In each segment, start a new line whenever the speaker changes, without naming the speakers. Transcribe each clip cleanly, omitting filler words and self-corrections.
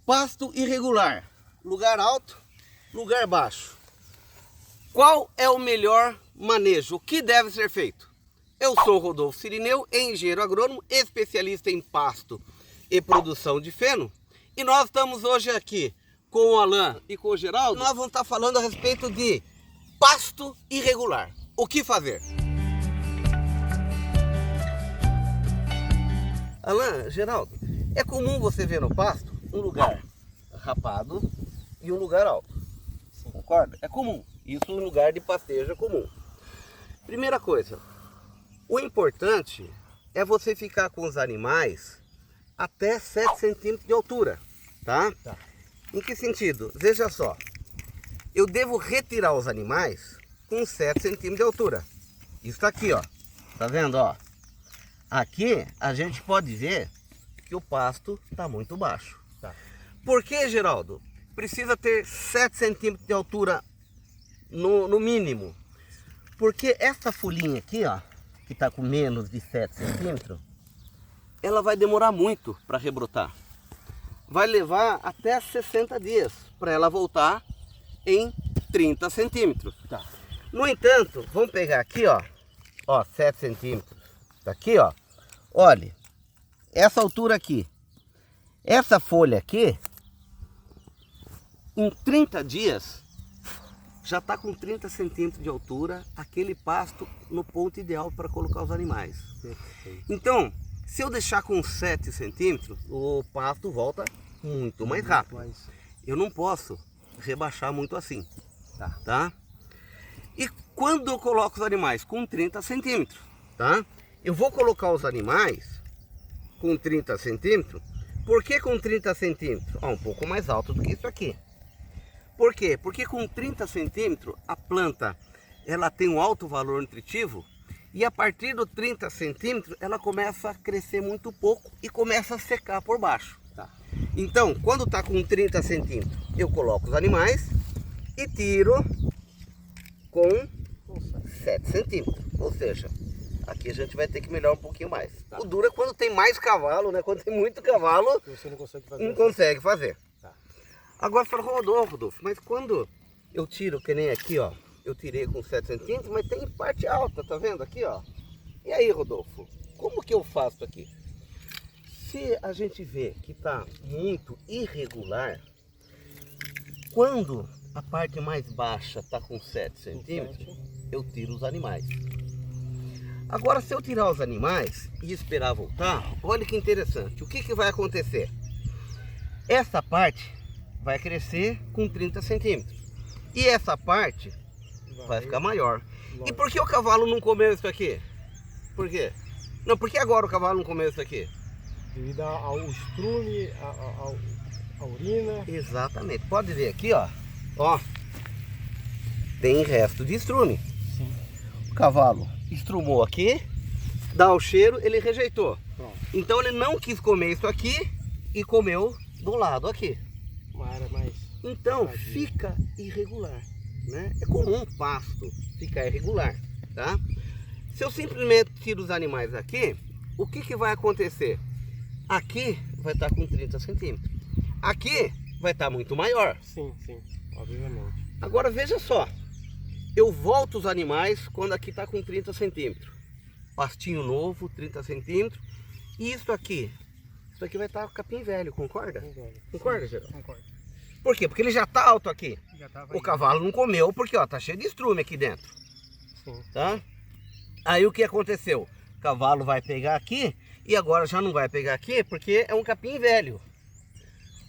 Pasto irregular, lugar alto, lugar baixo. Qual é o melhor manejo? O que deve ser feito? Eu sou Rodolfo Cirineu, engenheiro agrônomo, especialista em pasto e produção de feno. E nós estamos hoje aqui com o Alain e com o Geraldo. Nós vamos estar falando a respeito de pasto irregular. O que fazer? Alain, Geraldo, é comum você ver no pasto um lugar rapado e um lugar alto. Concorda? É comum. Isso em lugar de pastejo é comum. Primeira coisa, o importante é você ficar com os animais até 7 centímetros de altura, tá? Em que sentido? Veja só, eu devo retirar os animais com 7 centímetros de altura. Isso aqui, ó, tá vendo, ó? Aqui a gente pode ver que o pasto está muito baixo. Por que, Geraldo? Precisa ter 7 centímetros de altura no mínimo. Porque essa folhinha aqui, ó, que está com menos de 7 centímetros, ela vai demorar muito para rebrotar. Vai levar até 60 dias para ela voltar em 30 centímetros. No entanto, vamos pegar aqui, ó, 7 centímetros. Tá aqui, ó. Olha, essa altura aqui. Essa folha aqui, em 30 dias, já está com 30 centímetros de altura, aquele pasto no ponto ideal para colocar os animais. Então, se eu deixar com 7 centímetros, o pasto volta muito mais rápido. Eu não posso rebaixar muito assim, tá? E quando eu coloco os animais? Com 30 centímetros, tá? Eu vou colocar os animais com 30 centímetros. Por que com 30 centímetros? Um pouco mais alto do que isso aqui. Por quê? Porque com 30 centímetros a planta ela tem um alto valor nutritivo e a partir dos 30 centímetros ela começa a crescer muito pouco e começa a secar por baixo. Então, quando está com 30 centímetros, eu coloco os animais e tiro com 7 centímetros. Ou seja, aqui a gente vai ter que melhorar um pouquinho mais. O duro é quando tem mais cavalo, né? Quando tem muito cavalo, você não consegue fazer. Agora você fala, Rodolfo, mas quando eu tiro, que nem aqui, ó, eu tirei com 7 centímetros, mas tem parte alta, tá vendo aqui, ó? E aí, Rodolfo, como que eu faço aqui? Se a gente vê que tá muito irregular, quando a parte mais baixa tá com 7 centímetros, eu tiro os animais. Agora, se eu tirar os animais e esperar voltar, olha que interessante. O que que vai acontecer? Essa parte vai crescer com 30 centímetros. E essa parte vai ficar maior. E por que o cavalo não comeu isso aqui? Por quê? Não, por que agora o cavalo não comeu isso aqui?
Devido ao estrume, a urina.
Exatamente. Pode ver aqui, ó. Ó. Tem resto de estrume.
Sim.
O cavalo estrumou aqui, dá o cheiro, ele rejeitou.
Pronto.
Então ele não quis comer isso aqui e comeu do lado aqui.
Uma área mais...
Então fica irregular, né? É comum o pasto ficar irregular, tá? Se eu simplesmente tiro os animais aqui, o que que vai acontecer? Aqui vai estar com 30 centímetros. Aqui vai estar muito maior.
Sim, obviamente.
Agora veja só. Eu volto os animais quando aqui está com 30 centímetros. Pastinho novo, 30 centímetros. E isso aqui vai estar capim velho, concorda? Concorda, Geraldo?
Concordo.
Por quê? Porque ele já está alto aqui. O
Aí.
cavalo não comeu porque ó, tá cheio de estrume aqui dentro.
Sim.
Tá? Aí o que aconteceu? O cavalo vai pegar aqui e agora já não vai pegar aqui porque é um capim velho.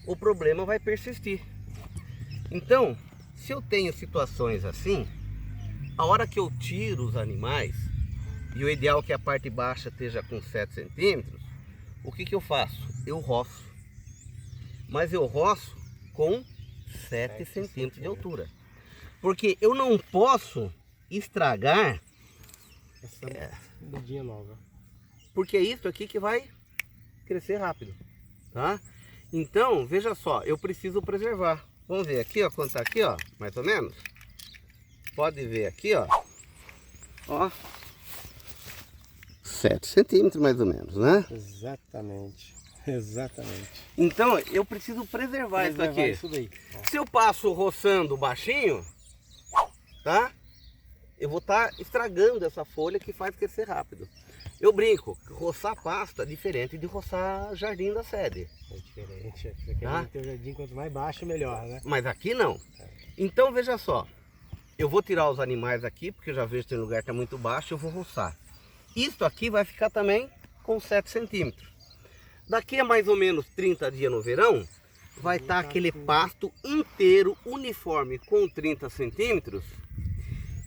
O problema vai persistir. Então, se eu tenho situações assim, a hora que eu tiro os animais, e o ideal é que a parte baixa esteja com 7 centímetros, o que que eu faço? Eu roço. Mas eu roço com 7 centímetros de altura. Porque eu não posso estragar
essa mudinha nova.
Porque é isso aqui que vai crescer rápido, tá? Então, veja só, eu preciso preservar. Vamos ver aqui, ó, quanto tá aqui, ó, mais ou menos. Pode ver aqui, ó. Ó. 7 centímetros mais ou menos, né?
Exatamente. Exatamente.
Então eu preciso preservar isso aqui.
Isso daí. Ó.
Se eu passo roçando baixinho, tá? Eu vou estar estragando essa folha que faz crescer rápido. Eu brinco, roçar pasto é diferente de roçar jardim da sede.
É diferente. Você quer
Tá?
ter o jardim quanto mais baixo, melhor, né?
Mas aqui não. Então veja só, eu vou tirar os animais aqui, porque eu já vejo que tem lugar que está muito baixo, eu vou roçar. Isso aqui vai ficar também com 7 centímetros. Daqui a mais ou menos 30 dias no verão, vai estar aquele pasto inteiro, uniforme, com 30 centímetros.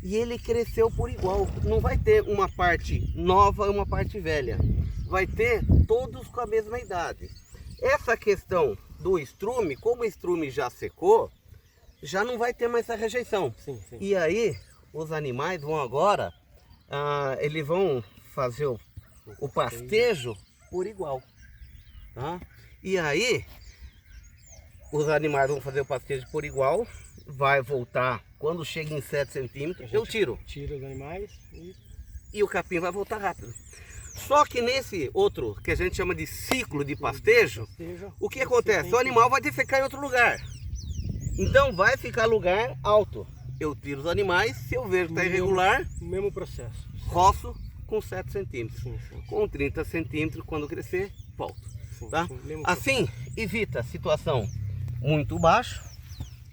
E ele cresceu por igual. Não vai ter uma parte nova e uma parte velha. Vai ter todos com a mesma idade. Essa questão do estrume, como o estrume já secou, já não vai ter mais essa rejeição.
Sim, sim.
E aí, os animais vão agora, eles vão fazer o pastejo por igual. Tá? E aí, os animais vão fazer o pastejo por igual, vai voltar, quando chega em 7 centímetros, eu tiro.
Tira os animais
E o capim vai voltar rápido. Só que nesse outro, que a gente chama de ciclo de pastejo, o que acontece? O animal vai ter que ficar em outro lugar. Então vai ficar lugar alto. Eu tiro os animais, se eu vejo que está irregular,
o mesmo processo.
roço com 7 centímetros.
Sim, sim.
Com 30 centímetros, quando crescer, volto.
Sim,
Tá?
sim, mesmo
Assim, evita situação muito baixo,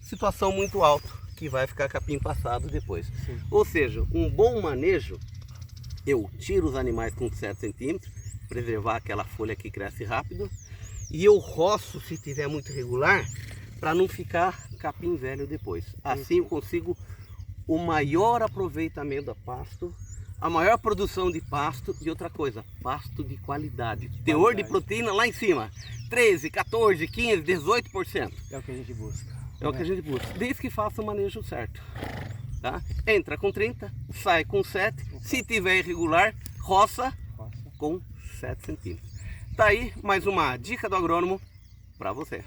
situação muito alto, que vai ficar capim passado depois.
Sim.
Ou seja, um bom manejo, eu tiro os animais com 7 centímetros, preservar aquela folha que cresce rápido, e eu roço se tiver muito irregular, para não ficar capim velho depois. Assim eu consigo o maior aproveitamento do pasto, a maior produção de pasto e outra coisa, pasto de qualidade. Teor de proteína lá em cima, 13, 14, 15, 18%.
É o que a gente busca.
É o que a gente busca, desde que faça o manejo certo. Tá? Entra com 30, sai com 7, se tiver irregular, roça com 7 centímetros. Tá aí mais uma dica do agrônomo para você.